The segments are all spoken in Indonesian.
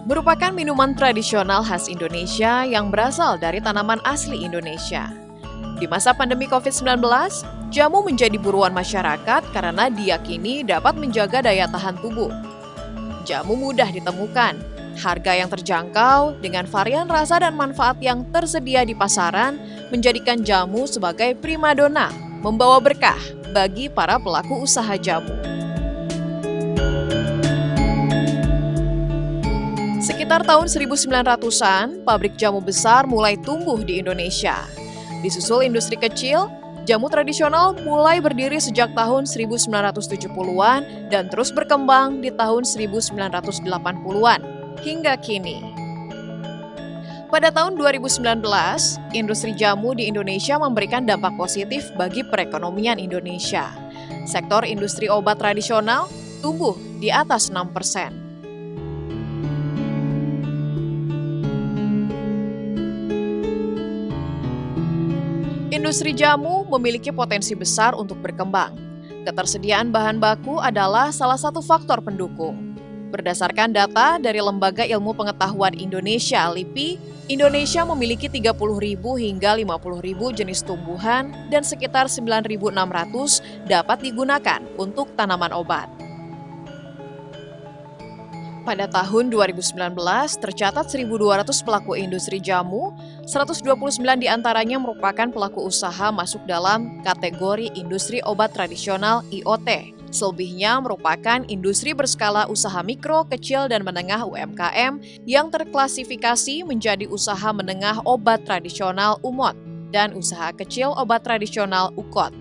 merupakan minuman tradisional khas Indonesia yang berasal dari tanaman asli Indonesia. Di masa pandemi COVID-19, jamu menjadi buruan masyarakat karena diyakini dapat menjaga daya tahan tubuh. Jamu mudah ditemukan, harga yang terjangkau dengan varian rasa dan manfaat yang tersedia di pasaran menjadikan jamu sebagai primadona, membawa berkah bagi para pelaku usaha jamu. Sekitar tahun 1900-an, pabrik jamu besar mulai tumbuh di Indonesia. Disusul industri kecil, jamu tradisional mulai berdiri sejak tahun 1970-an dan terus berkembang di tahun 1980-an hingga kini. Pada tahun 2019, industri jamu di Indonesia memberikan dampak positif bagi perekonomian Indonesia. Sektor industri obat tradisional tumbuh di atas 6%. Industri jamu memiliki potensi besar untuk berkembang. Ketersediaan bahan baku adalah salah satu faktor pendukung. Berdasarkan data dari Lembaga Ilmu Pengetahuan Indonesia (LIPI), Indonesia memiliki 30.000 hingga 50.000 jenis tumbuhan dan sekitar 9.600 dapat digunakan untuk tanaman obat. Pada tahun 2019, tercatat 1.200 pelaku industri jamu, 129 diantaranya merupakan pelaku usaha masuk dalam kategori industri obat tradisional IoT. Selebihnya merupakan industri berskala usaha mikro, kecil, dan menengah UMKM yang terklasifikasi menjadi usaha menengah obat tradisional UMOT dan usaha kecil obat tradisional UKOT.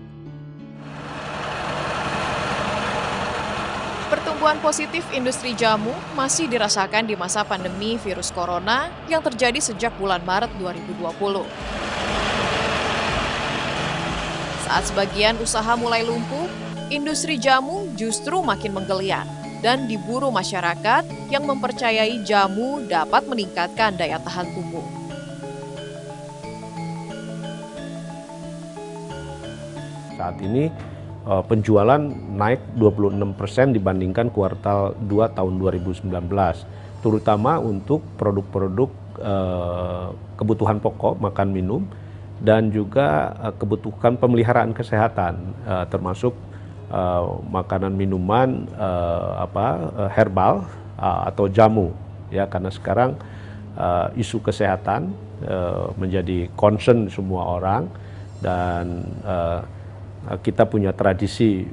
Pertumbuhan positif industri jamu masih dirasakan di masa pandemi virus corona yang terjadi sejak bulan Maret 2020. Saat sebagian usaha mulai lumpuh, industri jamu justru makin menggeliat dan diburu masyarakat yang mempercayai jamu dapat meningkatkan daya tahan tubuh. Saat ini penjualan naik 26% dibandingkan kuartal 2 tahun 2019, terutama untuk produk-produk kebutuhan pokok, makan minum, dan juga kebutuhan pemeliharaan kesehatan, termasuk makanan minuman herbal atau jamu, ya, karena sekarang isu kesehatan menjadi concern semua orang dan kita punya tradisi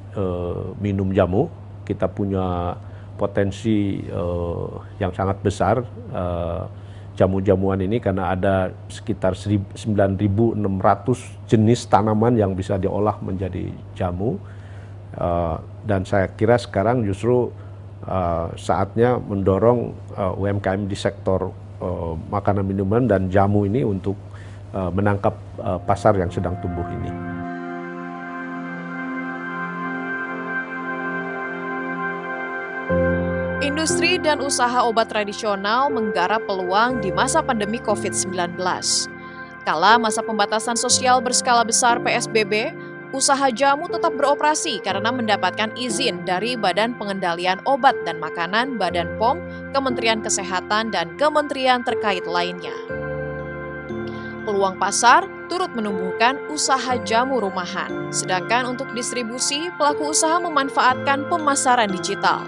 minum jamu, kita punya potensi yang sangat besar jamu-jamuan ini karena ada sekitar 9.600 jenis tanaman yang bisa diolah menjadi jamu. Dan saya kira sekarang justru saatnya mendorong UMKM di sektor makanan minuman dan jamu ini untuk menangkap pasar yang sedang tumbuh ini. Industri dan usaha obat tradisional menggarap peluang di masa pandemi COVID-19. Kala masa pembatasan sosial berskala besar PSBB, usaha jamu tetap beroperasi karena mendapatkan izin dari Badan Pengendalian Obat dan Makanan Badan POM, Kementerian Kesehatan, dan kementerian terkait lainnya. Peluang pasar turut menumbuhkan usaha jamu rumahan, sedangkan untuk distribusi, pelaku usaha memanfaatkan pemasaran digital.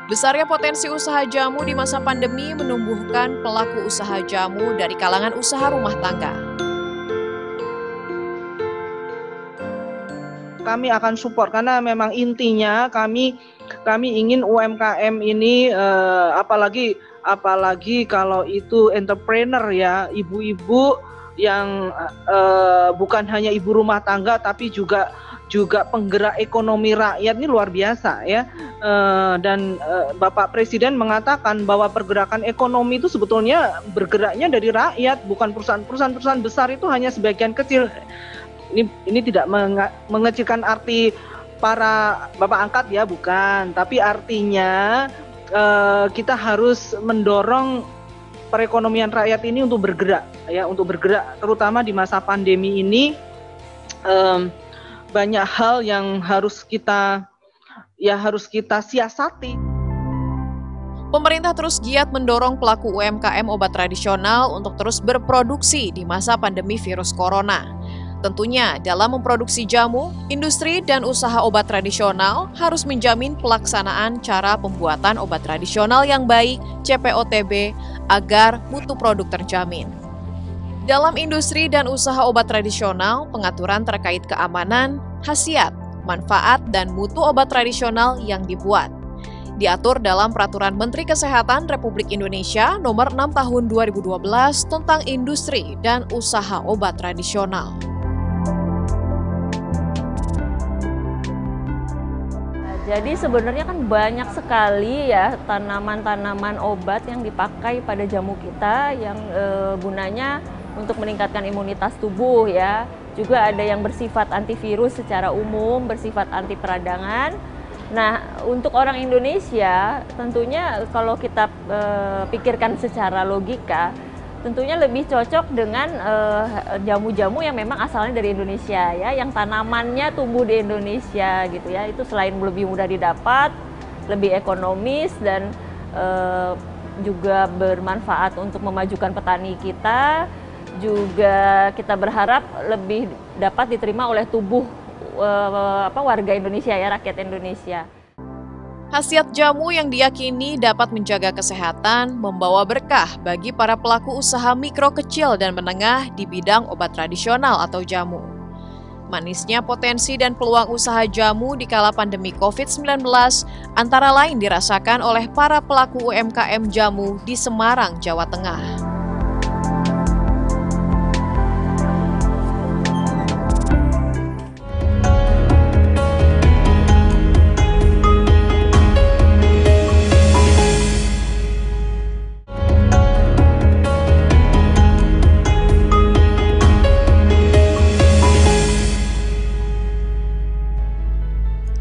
Besarnya potensi usaha jamu di masa pandemi menumbuhkan pelaku usaha jamu dari kalangan usaha rumah tangga. Kami akan support karena memang intinya kami ingin UMKM ini apalagi kalau itu entrepreneur, ya, ibu-ibu yang bukan hanya ibu rumah tangga tapi juga penggerak ekonomi rakyat ini luar biasa, ya. Dan Bapak Presiden mengatakan bahwa pergerakan ekonomi itu sebetulnya bergeraknya dari rakyat, bukan perusahaan besar itu hanya sebagian kecil. Ini tidak mengecilkan arti para bapak angkat, ya, bukan, tapi artinya kita harus mendorong perekonomian rakyat ini untuk bergerak, ya, terutama di masa pandemi ini. Banyak hal yang harus kita siasati. Pemerintah terus giat mendorong pelaku UMKM obat tradisional untuk terus berproduksi di masa pandemi virus corona. Tentunya dalam memproduksi jamu, industri dan usaha obat tradisional harus menjamin pelaksanaan cara pembuatan obat tradisional yang baik (CPOTB) agar mutu produk terjamin. Dalam industri dan usaha obat tradisional, pengaturan terkait keamanan, khasiat, manfaat, dan mutu obat tradisional yang dibuat diatur dalam Peraturan Menteri Kesehatan Republik Indonesia Nomor 6 Tahun 2012 tentang industri dan usaha obat tradisional. Jadi sebenarnya kan banyak sekali ya tanaman-tanaman obat yang dipakai pada jamu kita yang gunanya untuk meningkatkan imunitas tubuh ya. Juga ada yang bersifat antivirus secara umum, bersifat anti peradangan. Nah, untuk orang Indonesia tentunya kalau kita pikirkan secara logika, tentunya lebih cocok dengan jamu-jamu yang memang asalnya dari Indonesia ya, yang tanamannya tumbuh di Indonesia gitu ya. Itu selain lebih mudah didapat, lebih ekonomis dan juga bermanfaat untuk memajukan petani kita, juga kita berharap lebih dapat diterima oleh tubuh warga Indonesia ya, rakyat Indonesia. Khasiat jamu yang diyakini dapat menjaga kesehatan, membawa berkah bagi para pelaku usaha mikro kecil dan menengah di bidang obat tradisional atau jamu. Manisnya potensi dan peluang usaha jamu di kala pandemi COVID-19 antara lain dirasakan oleh para pelaku UMKM jamu di Semarang, Jawa Tengah.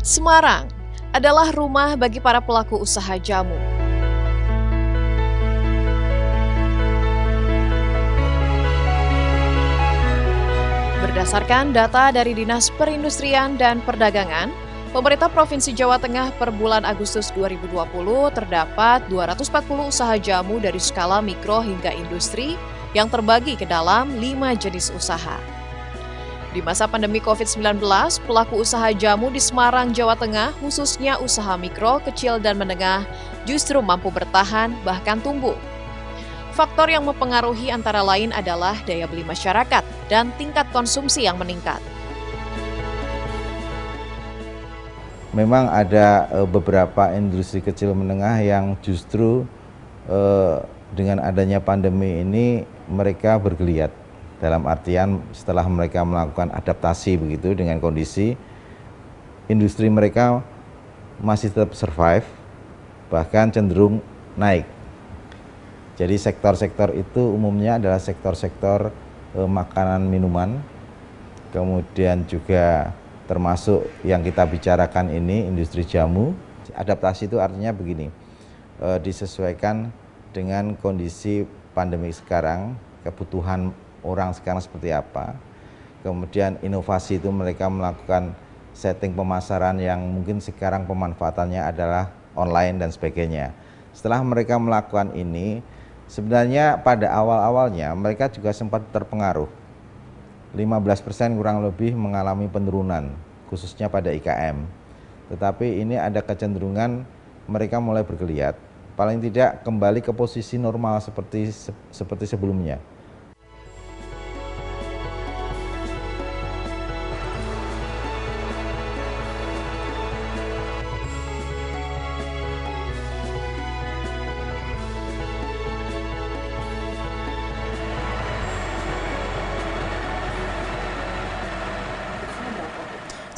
Semarang adalah rumah bagi para pelaku usaha jamu. Berdasarkan data dari Dinas Perindustrian dan Perdagangan, pemerintah Provinsi Jawa Tengah per bulan Agustus 2020 terdapat 240 usaha jamu dari skala mikro hingga industri yang terbagi ke dalam 5 jenis usaha. Di masa pandemi COVID-19, pelaku usaha jamu di Semarang, Jawa Tengah, khususnya usaha mikro, kecil, dan menengah, justru mampu bertahan bahkan tumbuh. Faktor yang mempengaruhi antara lain adalah daya beli masyarakat dan tingkat konsumsi yang meningkat. Memang ada beberapa industri kecil menengah yang justru dengan adanya pandemi ini mereka bergeliat. Dalam artian setelah mereka melakukan adaptasi begitu dengan kondisi, industri mereka masih tetap survive, bahkan cenderung naik. Jadi sektor-sektor itu umumnya adalah sektor-sektor makanan minuman, kemudian juga termasuk yang kita bicarakan ini industri jamu. Adaptasi itu artinya begini, disesuaikan dengan kondisi pandemi sekarang, kebutuhan orang sekarang seperti apa, kemudian inovasi itu mereka melakukan setting pemasaran yang mungkin sekarang pemanfaatannya adalah online dan sebagainya. Setelah mereka melakukan ini, sebenarnya pada awal-awalnya mereka juga sempat terpengaruh. 15% kurang lebih mengalami penurunan, khususnya pada IKM. Tetapi ini ada kecenderungan mereka mulai bergeliat, paling tidak kembali ke posisi normal seperti sebelumnya.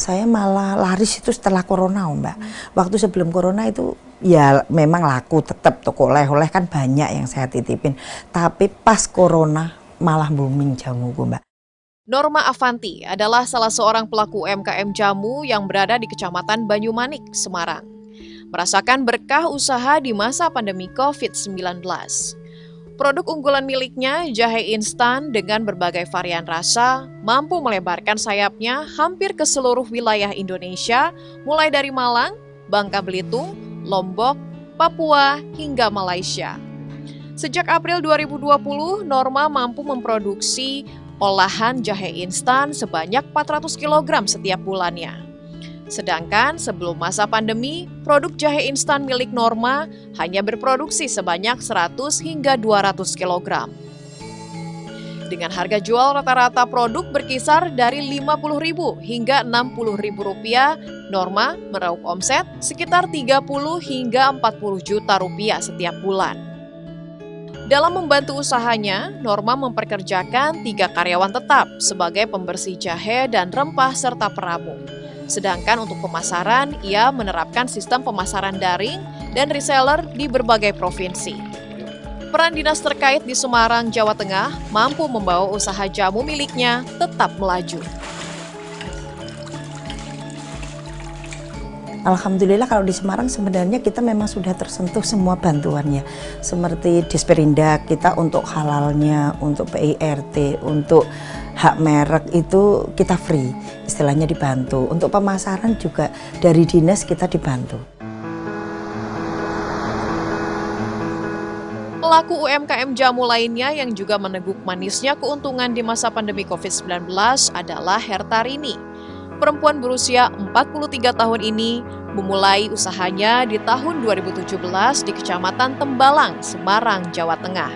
Saya malah laris itu setelah corona, Mbak. Waktu sebelum corona itu ya memang laku tetap, toko oleh-oleh kan banyak yang saya titipin. Tapi pas corona malah booming jamuku, Mbak. Norma Avanti adalah salah seorang pelaku UMKM jamu yang berada di Kecamatan Banyumanik, Semarang. Merasakan berkah usaha di masa pandemi COVID-19. Produk unggulan miliknya, jahe instan dengan berbagai varian rasa, mampu melebarkan sayapnya hampir ke seluruh wilayah Indonesia, mulai dari Malang, Bangka Belitung, Lombok, Papua, hingga Malaysia. Sejak April 2020, Norma mampu memproduksi olahan jahe instan sebanyak 400 kg setiap bulannya. Sedangkan sebelum masa pandemi, produk jahe instan milik Norma hanya berproduksi sebanyak 100 hingga 200 kg. Dengan harga jual rata-rata produk berkisar dari Rp50.000 hingga Rp60.000, Norma meraup omset sekitar 30 hingga 40 juta rupiah setiap bulan. Dalam membantu usahanya, Norma memperkerjakan 3 karyawan tetap sebagai pembersih jahe dan rempah serta peramu. Sedangkan untuk pemasaran, ia menerapkan sistem pemasaran daring dan reseller di berbagai provinsi. Peran dinas terkait di Semarang, Jawa Tengah mampu membawa usaha jamu miliknya tetap melaju. Alhamdulillah kalau di Semarang sebenarnya kita memang sudah tersentuh semua bantuannya. Seperti Disperindak kita untuk halalnya, untuk PIRT, untuk hak merek itu kita free, istilahnya dibantu. Untuk pemasaran juga dari dinas kita dibantu. Pelaku UMKM jamu lainnya yang juga meneguk manisnya keuntungan di masa pandemi COVID-19 adalah Hertarini. Perempuan berusia 43 tahun ini memulai usahanya di tahun 2017 di Kecamatan Tembalang, Semarang, Jawa Tengah.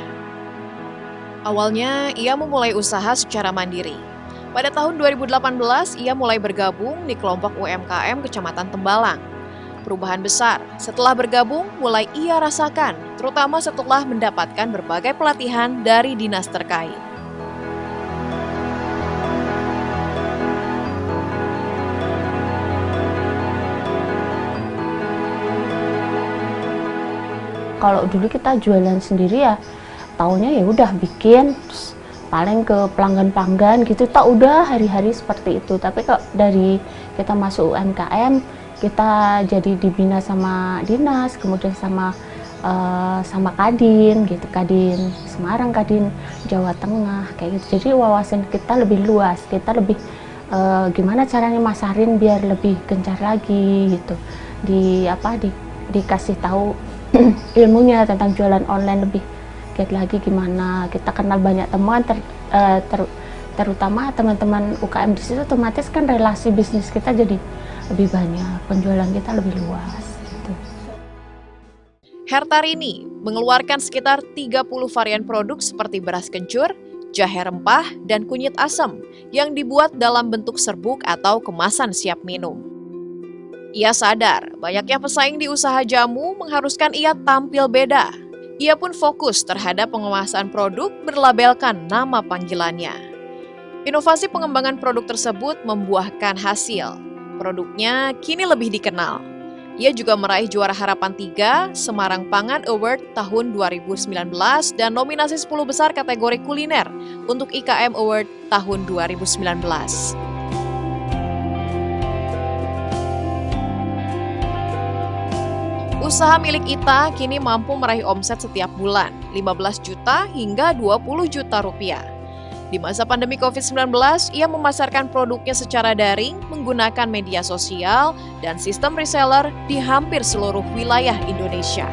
Awalnya, ia memulai usaha secara mandiri. Pada tahun 2018, ia mulai bergabung di kelompok UMKM Kecamatan Tembalang. Perubahan besar setelah bergabung mulai ia rasakan, terutama setelah mendapatkan berbagai pelatihan dari dinas terkait. Kalau dulu kita jualan sendiri ya, taunya ya udah bikin, terus paling ke pelanggan-pelanggan gitu, tak udah hari-hari seperti itu. Tapi kalau dari kita masuk UMKM, kita jadi dibina sama dinas, kemudian sama Kadin gitu, Kadin Semarang, Kadin Jawa Tengah kayak gitu. Jadi wawasan kita lebih luas, kita lebih gimana caranya masarin biar lebih gencar lagi gitu. Dikasih tahu ilmunya tentang jualan online lebih giat lagi gimana. Kita kenal banyak teman, terutama teman-teman UKM di situ, otomatis kan relasi bisnis kita jadi lebih banyak, penjualan kita lebih luas gitu. Hertarini mengeluarkan sekitar 30 varian produk seperti beras kencur, jahe rempah, dan kunyit asam yang dibuat dalam bentuk serbuk atau kemasan siap minum. Ia sadar banyaknya pesaing di usaha jamu mengharuskan ia tampil beda. Ia pun fokus terhadap pengemasan produk berlabelkan nama panggilannya. Inovasi pengembangan produk tersebut membuahkan hasil. Produknya kini lebih dikenal. Ia juga meraih juara Harapan 3 Semarang Pangan Award tahun 2019 dan nominasi 10 besar kategori kuliner untuk IKM Award tahun 2019. Usaha milik Ita kini mampu meraih omset setiap bulan 15 juta hingga 20 juta rupiah. Di masa pandemi COVID-19, ia memasarkan produknya secara daring menggunakan media sosial dan sistem reseller di hampir seluruh wilayah Indonesia.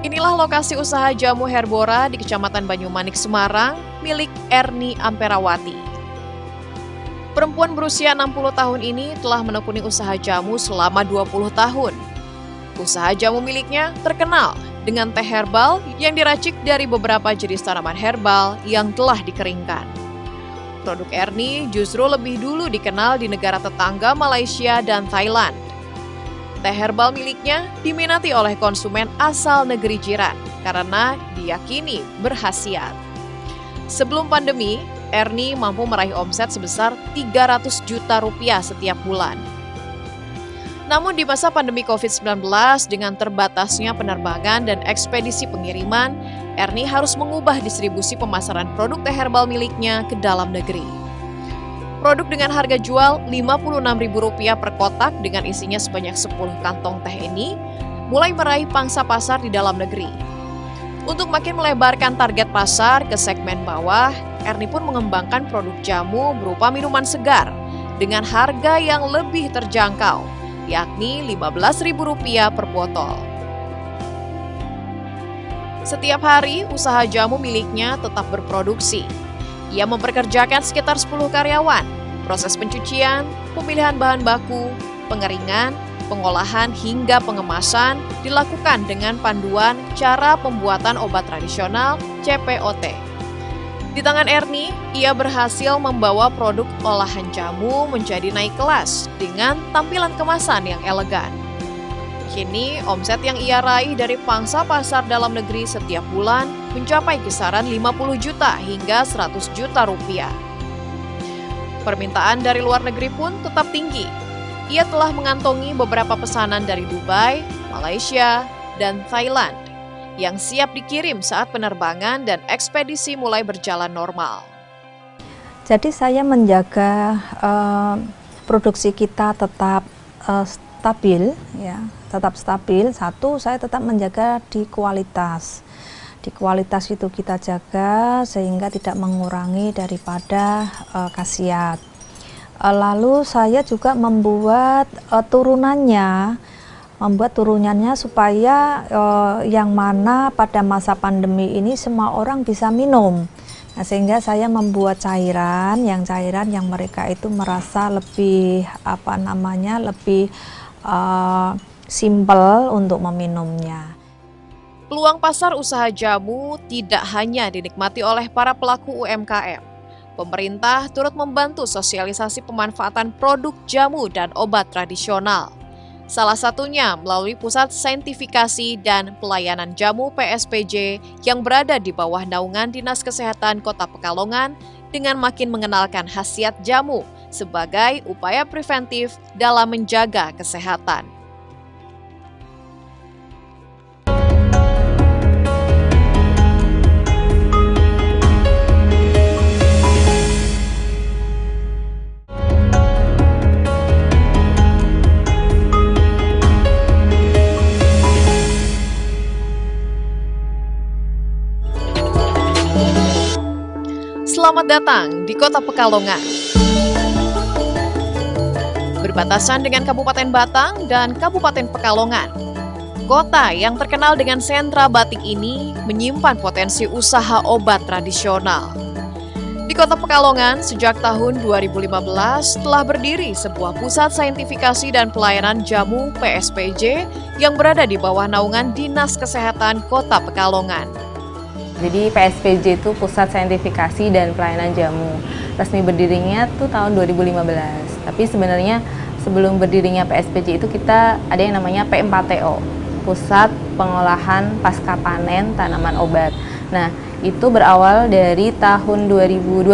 Inilah lokasi usaha jamu Herbora di Kecamatan Banyumanik, Semarang, milik Erni Amperawati. Perempuan berusia 60 tahun ini telah menekuni usaha jamu selama 20 tahun. Usaha jamu miliknya terkenal dengan teh herbal yang diracik dari beberapa jenis tanaman herbal yang telah dikeringkan. Produk Erni justru lebih dulu dikenal di negara tetangga Malaysia dan Thailand. Teh herbal miliknya diminati oleh konsumen asal negeri jiran karena diyakini berkhasiat. Sebelum pandemi, Erni mampu meraih omset sebesar 300 juta rupiah setiap bulan. Namun di masa pandemi COVID-19 dengan terbatasnya penerbangan dan ekspedisi pengiriman, Erni harus mengubah distribusi pemasaran produk teh herbal miliknya ke dalam negeri. Produk dengan harga jual Rp56.000 per kotak dengan isinya sebanyak 10 kantong teh ini mulai meraih pangsa pasar di dalam negeri. Untuk makin melebarkan target pasar ke segmen bawah, Erni pun mengembangkan produk jamu berupa minuman segar dengan harga yang lebih terjangkau, yakni Rp15.000 per botol. Setiap hari, usaha jamu miliknya tetap berproduksi. Ia mempekerjakan sekitar 10 karyawan, proses pencucian, pemilihan bahan baku, pengeringan, pengolahan hingga pengemasan dilakukan dengan panduan cara pembuatan obat tradisional CPOT. Di tangan Erni, ia berhasil membawa produk olahan jamu menjadi naik kelas dengan tampilan kemasan yang elegan. Kini, omset yang ia raih dari pangsa pasar dalam negeri setiap bulan mencapai kisaran 50 juta hingga 100 juta rupiah. Permintaan dari luar negeri pun tetap tinggi. Ia telah mengantongi beberapa pesanan dari Dubai, Malaysia, dan Thailand yang siap dikirim saat penerbangan dan ekspedisi mulai berjalan normal. Jadi saya menjaga produksi kita tetap stabil, ya, tetap stabil. Satu, saya tetap menjaga di kualitas. Di kualitas itu kita jaga sehingga tidak mengurangi daripada khasiat. Lalu saya juga membuat turunannya supaya yang mana pada masa pandemi ini semua orang bisa minum. Nah, sehingga saya membuat cairan yang mereka itu merasa lebih lebih simpel untuk meminumnya. Peluang pasar usaha jamu tidak hanya dinikmati oleh para pelaku UMKM. Pemerintah turut membantu sosialisasi pemanfaatan produk jamu dan obat tradisional. Salah satunya melalui Pusat Saintifikasi dan Pelayanan Jamu PSPJ yang berada di bawah naungan Dinas Kesehatan Kota Pekalongan dengan makin mengenalkan khasiat jamu sebagai upaya preventif dalam menjaga kesehatan. Selamat datang di Kota Pekalongan. Berbatasan dengan Kabupaten Batang dan Kabupaten Pekalongan, kota yang terkenal dengan sentra batik ini menyimpan potensi usaha obat tradisional. Di Kota Pekalongan, sejak tahun 2015 telah berdiri sebuah Pusat Saintifikasi dan Pelayanan Jamu PSPJ yang berada di bawah naungan Dinas Kesehatan Kota Pekalongan. Jadi PSPJ itu Pusat Saintifikasi dan Pelayanan Jamu. Resmi berdirinya tuh tahun 2015. Tapi sebenarnya sebelum berdirinya PSPJ itu kita ada yang namanya P4TO, Pusat Pengolahan Pasca Panen Tanaman Obat. Nah, itu berawal dari tahun 2012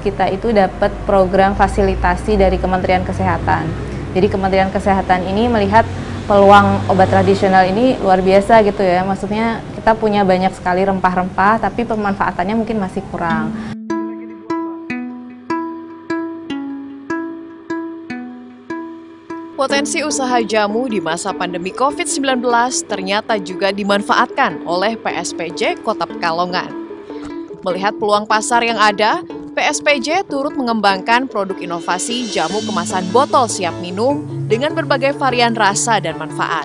kita itu dapat program fasilitasi dari Kementerian Kesehatan. Jadi Kementerian Kesehatan ini melihat peluang obat tradisional ini luar biasa gitu ya. Maksudnya kita punya banyak sekali rempah-rempah tapi pemanfaatannya mungkin masih kurang. Potensi usaha jamu di masa pandemi COVID-19 ternyata juga dimanfaatkan oleh PSPJ Kota Pekalongan. Melihat peluang pasar yang ada, PSPJ turut mengembangkan produk inovasi jamu kemasan botol siap minum dengan berbagai varian rasa dan manfaat.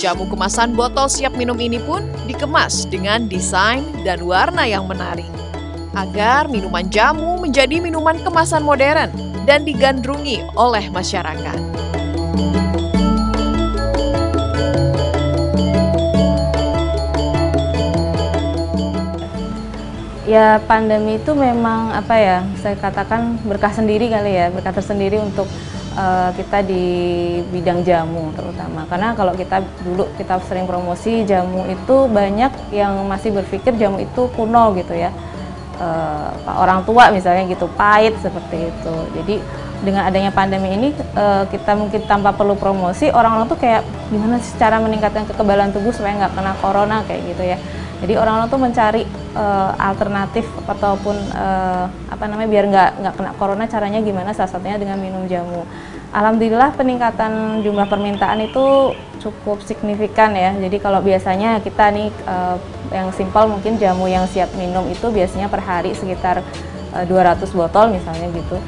Jamu kemasan botol siap minum ini pun dikemas dengan desain dan warna yang menarik, agar minuman jamu menjadi minuman kemasan modern dan digandrungi oleh masyarakat. Ya, pandemi itu memang saya katakan berkah sendiri kali ya, berkah tersendiri untuk kita di bidang jamu terutama. Karena kalau kita sering promosi jamu itu banyak yang masih berpikir jamu itu kuno gitu ya. Orang tua misalnya gitu, pahit seperti itu. Jadi dengan adanya pandemi ini kita mungkin tanpa perlu promosi, orang-orang tuh kayak gimana sih cara meningkatkan kekebalan tubuh supaya nggak kena corona kayak gitu ya. Jadi orang-orang tuh mencari alternatif ataupun biar nggak kena corona, caranya gimana? Salah satunya dengan minum jamu. Alhamdulillah peningkatan jumlah permintaan itu cukup signifikan ya. Jadi kalau biasanya kita nih yang simpel mungkin jamu yang siap minum itu biasanya per hari sekitar 200 botol misalnya gitu.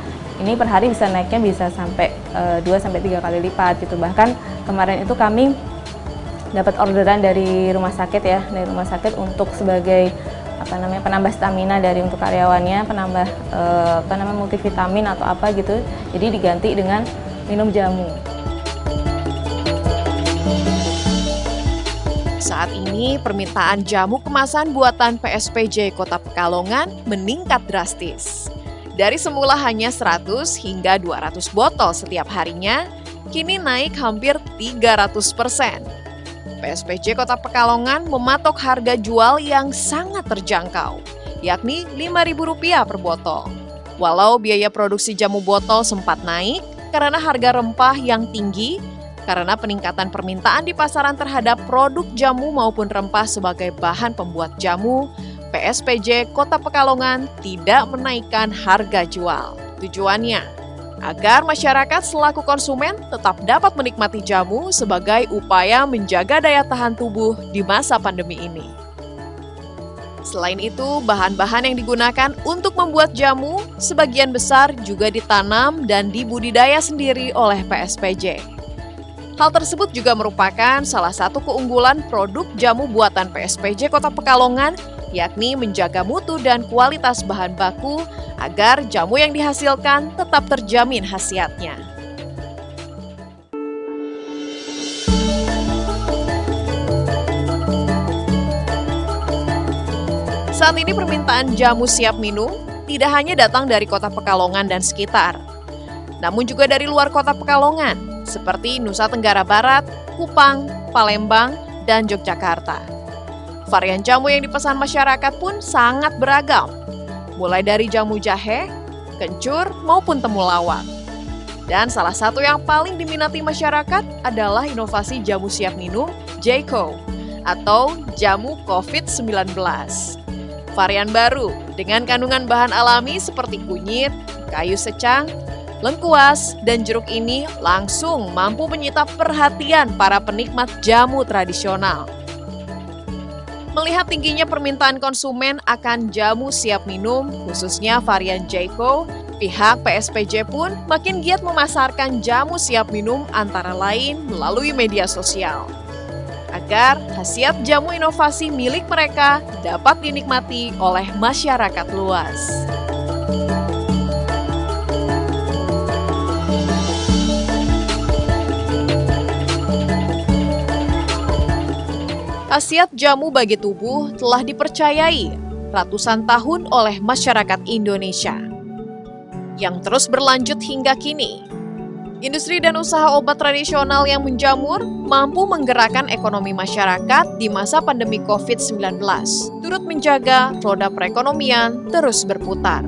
Ini per hari bisa naiknya bisa sampai 2-3 kali lipat gitu. Bahkan kemarin itu kami dapat orderan dari rumah sakit ya, dari rumah sakit untuk sebagai penambah stamina dari untuk karyawannya, penambah multivitamin atau apa gitu. Jadi diganti dengan minum jamu. Saat ini permintaan jamu kemasan buatan PSPJ Kota Pekalongan meningkat drastis. Dari semula hanya 100 hingga 200 botol setiap harinya, kini naik hampir 300%. PSPJ Kota Pekalongan mematok harga jual yang sangat terjangkau, yakni Rp5.000 per botol. Walau biaya produksi jamu botol sempat naik karena harga rempah yang tinggi, karena peningkatan permintaan di pasaran terhadap produk jamu maupun rempah sebagai bahan pembuat jamu, PSPJ Kota Pekalongan tidak menaikkan harga jual. Tujuannya agar masyarakat selaku konsumen tetap dapat menikmati jamu sebagai upaya menjaga daya tahan tubuh di masa pandemi ini. Selain itu, bahan-bahan yang digunakan untuk membuat jamu sebagian besar juga ditanam dan dibudidaya sendiri oleh PSPJ. Hal tersebut juga merupakan salah satu keunggulan produk jamu buatan PSPJ Kota Pekalongan, yakni menjaga mutu dan kualitas bahan baku agar jamu yang dihasilkan tetap terjamin khasiatnya. Saat ini permintaan jamu siap minum tidak hanya datang dari Kota Pekalongan dan sekitar, namun juga dari luar Kota Pekalongan, seperti Nusa Tenggara Barat, Kupang, Palembang, dan Yogyakarta. Varian jamu yang dipesan masyarakat pun sangat beragam, mulai dari jamu jahe, kencur, maupun temulawak. Dan salah satu yang paling diminati masyarakat adalah inovasi jamu siap minum J-Co atau jamu COVID-19. Varian baru dengan kandungan bahan alami seperti kunyit, kayu secang, lengkuas, dan jeruk ini langsung mampu menyita perhatian para penikmat jamu tradisional. Melihat tingginya permintaan konsumen akan jamu siap minum, khususnya varian J-Co, pihak PSPJ pun makin giat memasarkan jamu siap minum antara lain melalui media sosial, agar khasiat jamu inovasi milik mereka dapat dinikmati oleh masyarakat luas. Khasiat jamu bagi tubuh telah dipercayai ratusan tahun oleh masyarakat Indonesia, yang terus berlanjut hingga kini. Industri dan usaha obat tradisional yang menjamur mampu menggerakkan ekonomi masyarakat di masa pandemi COVID-19, turut menjaga roda perekonomian terus berputar.